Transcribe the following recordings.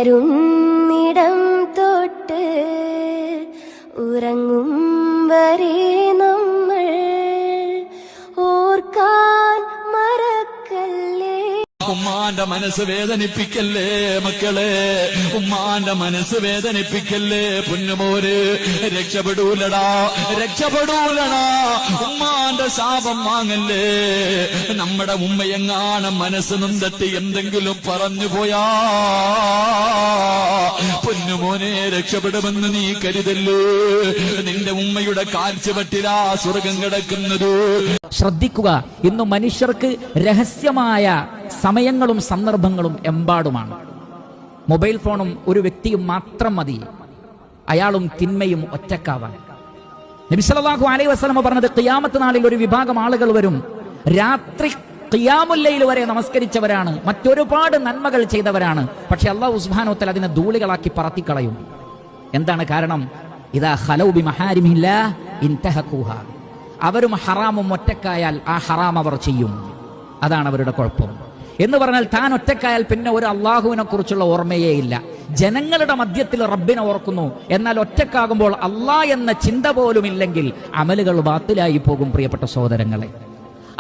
ഉണരുന്നിടം തൊട്ട് ഉറങ്ങും വരെ നമ്മൾ ഓർക്കാൻ മറക്കല്ലേ. ഉമ്മാന്റെ മനസ്സ് വേദനിപ്പിക്കല്ലേ മക്കളെ, ഉമ്മാന്റെ മനസ്സ് വേദനിപ്പിക്കല്ലേ പൊന്നുമോര്. രക്ഷപ്പെടൂലടാ, രക്ഷപ്പെടൂലടാ. ഉമ്മാന്റെ ശാപം വാങ്ങല്ലേ. നമ്മുടെ ഉമ്മയെങ്ങാണം മനസ്സ് നൊന്തട്ടി എന്തെങ്കിലും പറഞ്ഞു പോയാ പൊന്നുമോനെ രക്ഷപ്പെടുമെന്ന് നീ കരുതല്ലേ. നിന്റെ ഉമ്മയുടെ കാഴ്ചവട്ടിലാ സ്വർഗം കിടക്കുന്നത്. ശ്രദ്ധിക്കുക, ഇന്ന് മനുഷ്യർക്ക് രഹസ്യമായ സമയങ്ങളും സന്ദർഭങ്ങളും എമ്പാടുമാണ്. മൊബൈൽ ഫോണും ഒരു വ്യക്തിയും മാത്രം മതി അയാളും തിന്മയും ഒറ്റക്കാവാൻ. നബി സല്ലല്ലാഹു അലൈഹി വസല്ലം പറഞ്ഞത്, ഖിയാമത്ത് നാളിൽ ഒരു വിഭാഗം ആളുകൾ വരും, രാത്രി ഖിയാമുൽ ലൈൽ വരെ നമസ്കരിച്ചവരാണ്, മറ്റൊരുപാട് നന്മകൾ ചെയ്തവരാണ്. പക്ഷെ അല്ലാഹു സുബ്ഹാനഹു വ തആല അതിനെ ധൂളികളാക്കി പറത്തിക്കളയും. എന്താണ് കാരണം? ഇദാ ഖലൗ ബിമഹാരിമില്ലാഹ് ഇൻതഹഖൂഹാ. അവരും ഹറാമും ഒറ്റക്കായാൽ ആ ഹറാം അവർ ചെയ്യും. അതാണ് അവരുടെ കുഴപ്പം. എന്ന് പറഞ്ഞാൽ താൻ ഒറ്റക്കായാൽ പിന്നെ ഒരു അള്ളാഹുവിനെ കുറിച്ചുള്ള ഓർമ്മയേ ഇല്ല. ജനങ്ങളുടെ മധ്യത്തിൽ റബ്ബിനെ ഓർക്കുന്നു, എന്നാൽ ഒറ്റക്കാകുമ്പോൾ അള്ളാഹ് എന്ന ചിന്ത പോലും ഇല്ലെങ്കിൽ അമലുകൾ ബാത്തിലായി പോകും. പ്രിയപ്പെട്ട സഹോദരങ്ങളെ,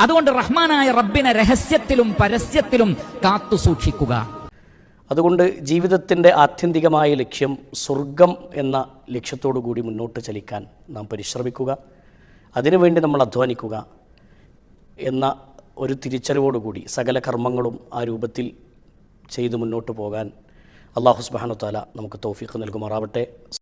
അതുകൊണ്ട് റഹ്മാനായ റബ്ബിനെ രഹസ്യത്തിലും പരസ്യത്തിലും കാത്തു സൂക്ഷിക്കുക. അതുകൊണ്ട് ജീവിതത്തിൻ്റെ ആത്യന്തികമായ ലക്ഷ്യം സ്വർഗം എന്ന ലക്ഷ്യത്തോടു കൂടി മുന്നോട്ട് ചലിക്കാൻ നാം പരിശ്രമിക്കുക, അതിനുവേണ്ടി നമ്മൾ അധ്വാനിക്കുക എന്ന ഒരു തിരിച്ചറിവോടുകൂടി സകല കർമ്മങ്ങളും ആ രൂപത്തിൽ ചെയ്തു മുന്നോട്ട് പോകാൻ അല്ലാഹു സുബ്ഹാനഹു വ തആല നമുക്ക് തൗഫീഖ് നൽകുമാറാവട്ടെ.